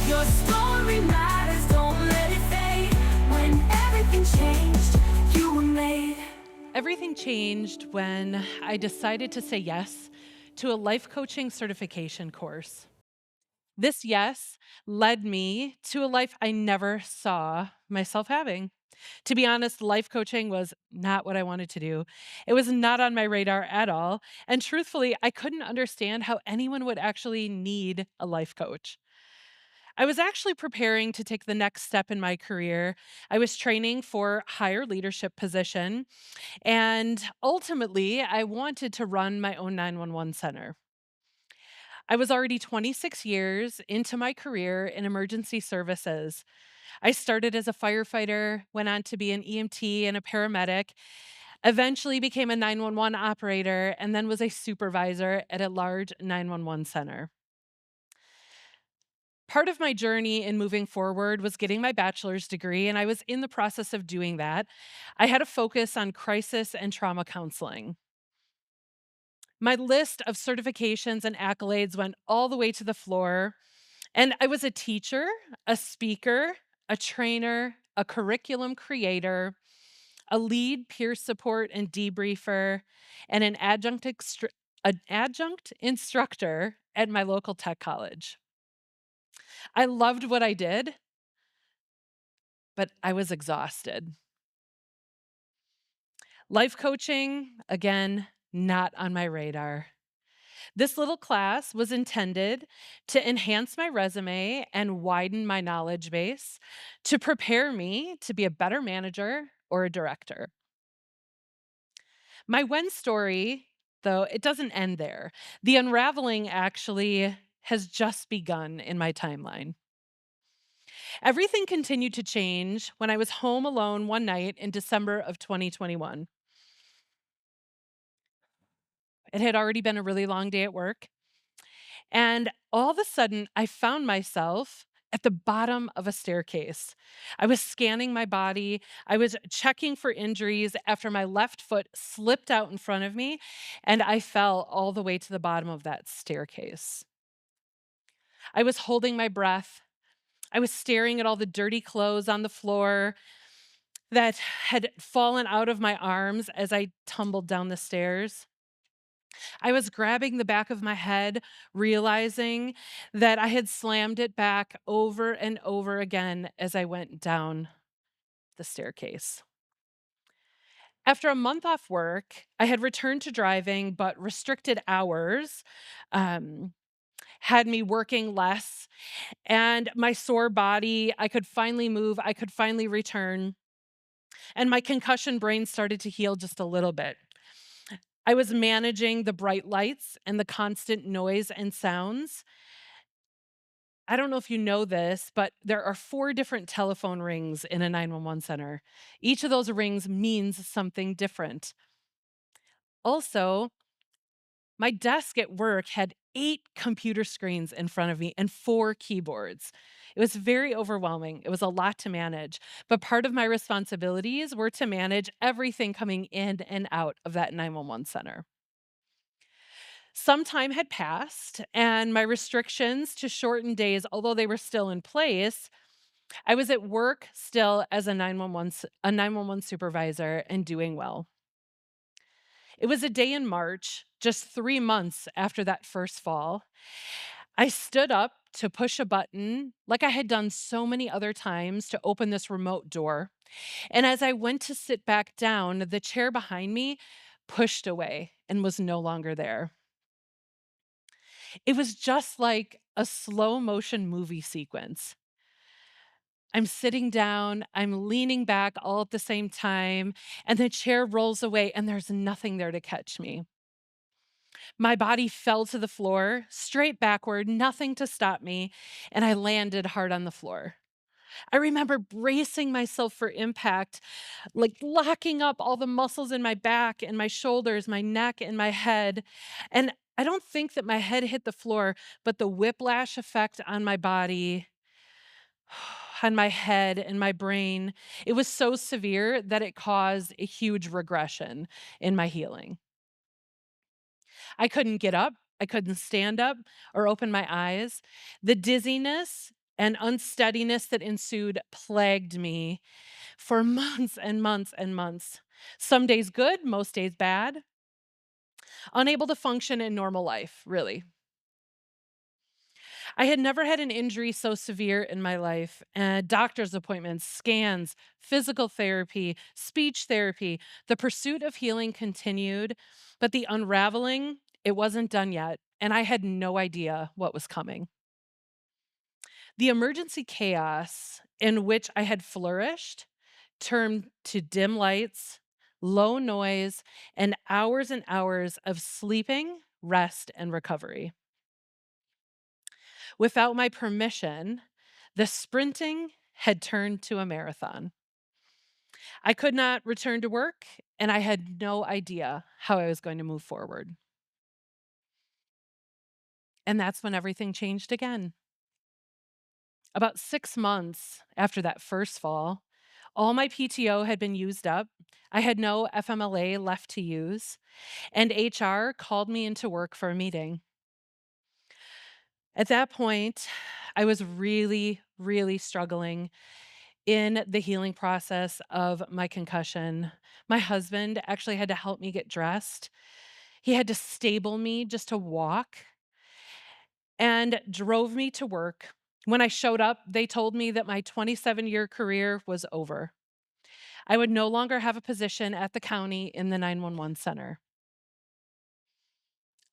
Your story matters, don't let it fade. When everything changed, you were made. Everything changed when I decided to say yes to a life coaching certification course. This yes led me to a life I never saw myself having. To be honest, life coaching was not what I wanted to do. It was not on my radar at all. And truthfully, I couldn't understand how anyone would actually need a life coach. I was actually preparing to take the next step in my career. I was training for higher leadership position, and ultimately, I wanted to run my own 911 center. I was already 26 years into my career in emergency services. I started as a firefighter, went on to be an EMT and a paramedic, eventually became a 911 operator, and then was a supervisor at a large 911 center. Part of my journey in moving forward was getting my bachelor's degree, and I was in the process of doing that. I had a focus on crisis and trauma counseling. My list of certifications and accolades went all the way to the floor, and I was a teacher, a speaker, a trainer, a curriculum creator, a lead peer support and debriefer, and an adjunct instructor at my local tech college. I loved what I did, but I was exhausted. Life coaching, again, not on my radar. This little class was intended to enhance my resume and widen my knowledge base to prepare me to be a better manager or a director. My when story, though, it doesn't end there. The unraveling actually has just begun in my timeline. Everything continued to change when I was home alone one night in December of 2021. It had already been a really long day at work. And all of a sudden, I found myself at the bottom of a staircase. I was scanning my body. I was checking for injuries after my left foot slipped out in front of me, and I fell all the way to the bottom of that staircase. I was holding my breath. I was staring at all the dirty clothes on the floor that had fallen out of my arms as I tumbled down the stairs. I was grabbing the back of my head, realizing that I had slammed it back over and over again as I went down the staircase. After a month off work, I had returned to driving, but restricted hours um, had me working less. And my sore body, I could finally move, I could finally return. And my concussion brain started to heal just a little bit. I was managing the bright lights and the constant noise and sounds. I don't know if you know this, but there are 4 different telephone rings in a 911 center. Each of those rings means something different. Also, my desk at work had 8 computer screens in front of me and 4 keyboards. It was very overwhelming. It was a lot to manage, but part of my responsibilities were to manage everything coming in and out of that 911 center. Some time had passed, and my restrictions to shorten days, although they were still in place, I was at work still as a 911 supervisor and doing well. It was a day in March, just 3 months after that first fall. I stood up to push a button like I had done so many other times to open this remote door. And as I went to sit back down, the chair behind me pushed away and was no longer there. It was just like a slow motion movie sequence. I'm sitting down, I'm leaning back all at the same time, and the chair rolls away, and there's nothing there to catch me. My body fell to the floor, straight backward, nothing to stop me, and I landed hard on the floor. I remember bracing myself for impact, like locking up all the muscles in my back and my shoulders, my neck, and my head. And I don't think that my head hit the floor, but the whiplash effect on my body, on my head and my brain, it was so severe that it caused a huge regression in my healing. I couldn't get up, I couldn't stand up or open my eyes. The dizziness and unsteadiness that ensued plagued me for months and months and months. Some days good, most days bad, unable to function in normal life, really. I had never had an injury so severe in my life. Doctor's appointments, scans, physical therapy, speech therapy. The pursuit of healing continued, but the unraveling, it wasn't done yet. And I had no idea what was coming. The emergency chaos in which I had flourished turned to dim lights, low noise, and hours of sleeping, rest, and recovery. Without my permission, the sprinting had turned to a marathon. I could not return to work, and I had no idea how I was going to move forward. And that's when everything changed again. About 6 months after that first fall, all my PTO had been used up. I had no FMLA left to use, and HR called me into work for a meeting. At that point, I was really, really struggling in the healing process of my concussion. My husband actually had to help me get dressed. He had to stable me just to walk and drove me to work. When I showed up, they told me that my 27-year career was over. I would no longer have a position at the county in the 911 center.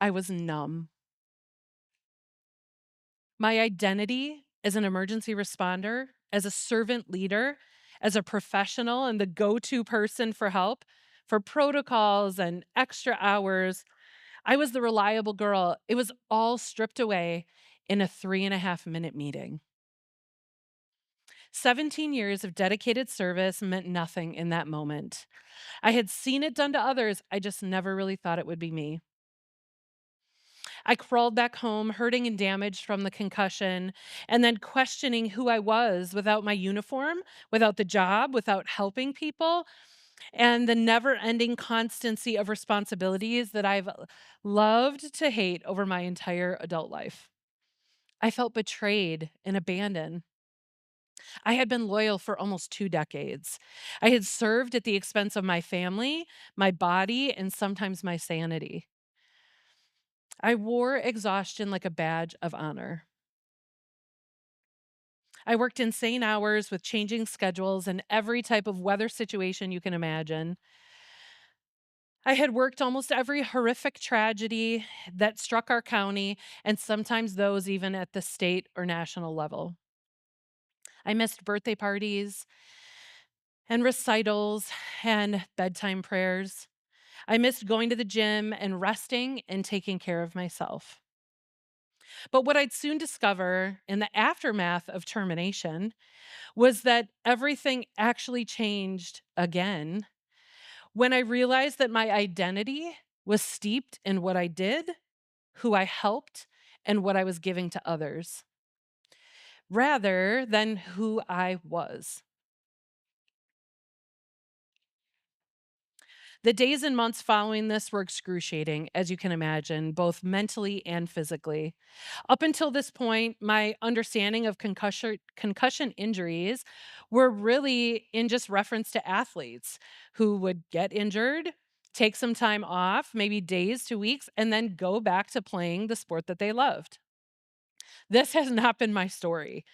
I was numb. My identity as an emergency responder, as a servant leader, as a professional and the go to person for help, for protocols and extra hours, I was the reliable girl. It was all stripped away in a 3.5 minute meeting. 17 years of dedicated service meant nothing in that moment. I had seen it done to others. I just never really thought it would be me. I crawled back home, hurting and damaged from the concussion, and then questioning who I was without my uniform, without the job, without helping people, and the never ending constancy of responsibilities that I've loved to hate over my entire adult life. I felt betrayed and abandoned. I had been loyal for almost 2 decades. I had served at the expense of my family, my body, and sometimes my sanity. I wore exhaustion like a badge of honor. I worked insane hours with changing schedules and every type of weather situation you can imagine. I had worked almost every horrific tragedy that struck our county, and sometimes those even at the state or national level. I missed birthday parties and recitals and bedtime prayers. I missed going to the gym and resting and taking care of myself. But what I'd soon discover in the aftermath of termination was that everything actually changed again when I realized that my identity was steeped in what I did, who I helped, and what I was giving to others, rather than who I was. The days and months following this were excruciating, as you can imagine, both mentally and physically. Up until this point, my understanding of concussion injuries were really in just reference to athletes who would get injured, take some time off, maybe days to weeks, and then go back to playing the sport that they loved. This has not been my story.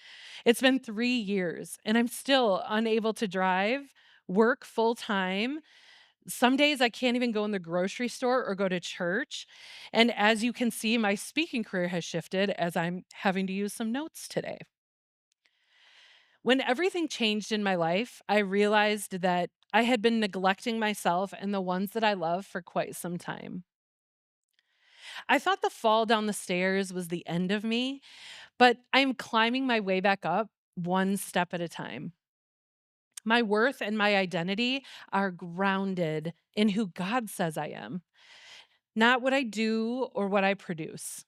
It's been 3 years, and I'm still unable to drive, work full time. Some days I can't even go in the grocery store or go to church. And as you can see, my speaking career has shifted as I'm having to use some notes today. When everything changed in my life, I realized that I had been neglecting myself and the ones that I love for quite some time. I thought the fall down the stairs was the end of me, but I'm climbing my way back up one step at a time. My worth and my identity are grounded in who God says I am, not what I do or what I produce.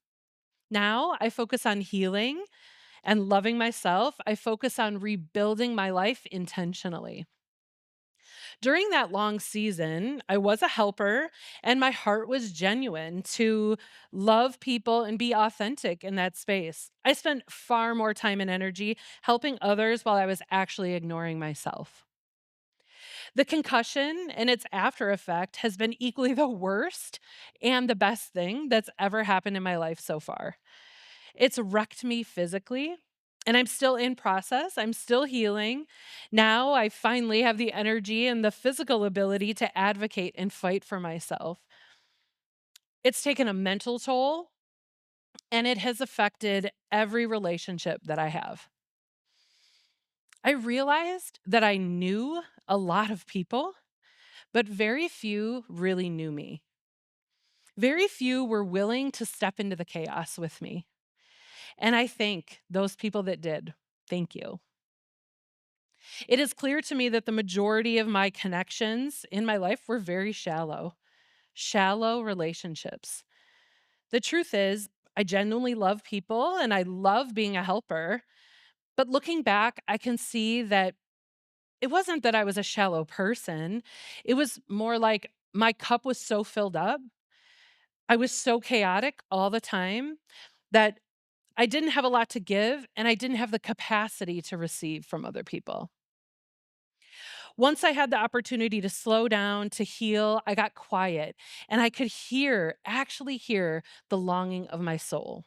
Now I focus on healing and loving myself. I focus on rebuilding my life intentionally. During that long season, I was a helper and my heart was genuine to love people and be authentic in that space. I spent far more time and energy helping others while I was actually ignoring myself. The concussion and its after effect has been equally the worst and the best thing that's ever happened in my life so far. It's wrecked me physically, and I'm still in process. I'm still healing. Now I finally have the energy and the physical ability to advocate and fight for myself. It's taken a mental toll, and it has affected every relationship that I have. I realized that I knew a lot of people, but very few really knew me. Very few were willing to step into the chaos with me. And I thank those people that did. Thank you. It is clear to me that the majority of my connections in my life were very shallow, shallow relationships. The truth is, I genuinely love people and I love being a helper. But looking back, I can see that it wasn't that I was a shallow person. It was more like my cup was so filled up. I was so chaotic all the time that I didn't have a lot to give and I didn't have the capacity to receive from other people. Once I had the opportunity to slow down, to heal, I got quiet and I could hear, actually hear the longing of my soul.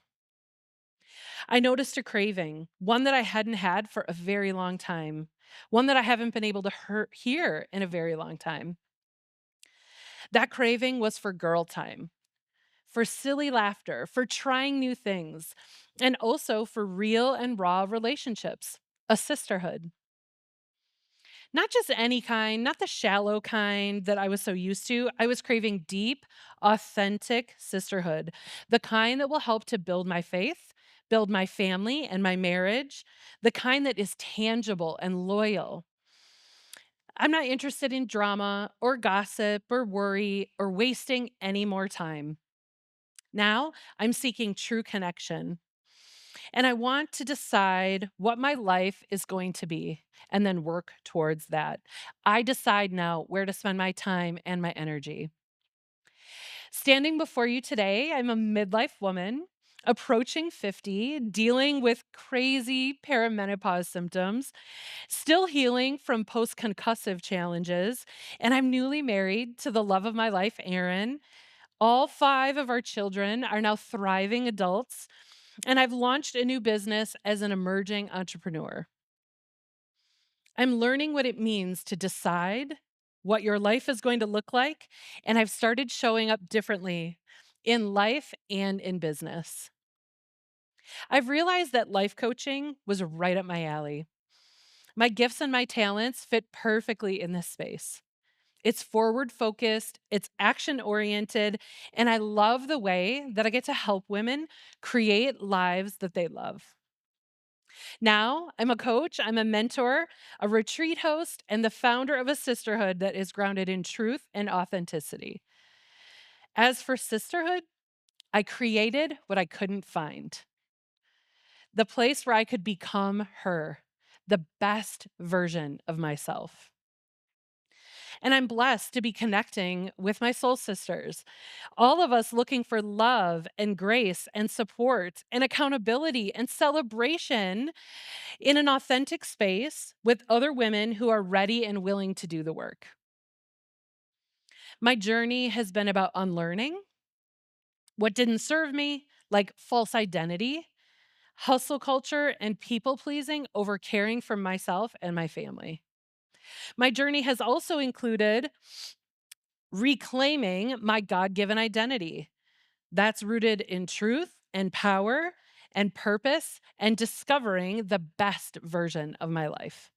I noticed a craving, one that I hadn't had for a very long time, one that I haven't been able to hear in a very long time. That craving was for girl time, for silly laughter, for trying new things, and also for real and raw relationships, a sisterhood. Not just any kind, not the shallow kind that I was so used to. I was craving deep, authentic sisterhood, the kind that will help to build my faith, build my family and my marriage, the kind that is tangible and loyal. I'm not interested in drama or gossip or worry or wasting any more time. Now I'm seeking true connection. And I want to decide what my life is going to be and then work towards that. I decide now where to spend my time and my energy. Standing before you today, I'm a midlife woman approaching 50, dealing with crazy perimenopause symptoms, still healing from post concussive challenges, and I'm newly married to the love of my life, Aaron. All five of our children are now thriving adults, and I've launched a new business as an emerging entrepreneur. I'm learning what it means to decide what your life is going to look like, and I've started showing up differently in life and in business. I've realized that life coaching was right up my alley. My gifts and my talents fit perfectly in this space. It's forward focused, it's action oriented, and I love the way that I get to help women create lives that they love. Now, I'm a coach, I'm a mentor, a retreat host, and the founder of a sisterhood that is grounded in truth and authenticity. As for sisterhood, I created what I couldn't find, the place where I could become her, the best version of myself. And I'm blessed to be connecting with my soul sisters, all of us looking for love and grace and support and accountability and celebration in an authentic space with other women who are ready and willing to do the work. My journey has been about unlearning what didn't serve me, like false identity, hustle culture, and people pleasing over caring for myself and my family. My journey has also included reclaiming my God given identity that's rooted in truth and power and purpose and discovering the best version of my life.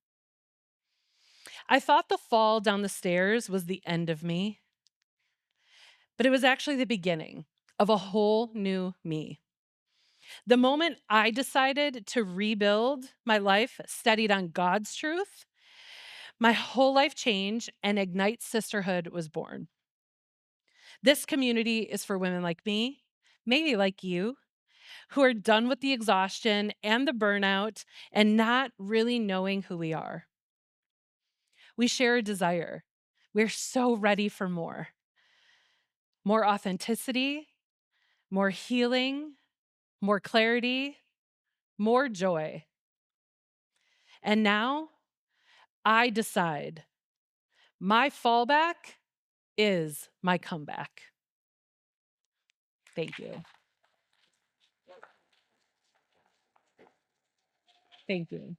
I thought the fall down the stairs was the end of me, but it was actually the beginning of a whole new me. The moment I decided to rebuild my life, studied on God's truth, my whole life changed and Ignite Sisterhood was born. This community is for women like me, maybe like you, who are done with the exhaustion and the burnout and not really knowing who we are. We share a desire We're so ready for more authenticity, more healing, more clarity, more joy. And now I decide my fallback is my comeback. Thank you. Thank you.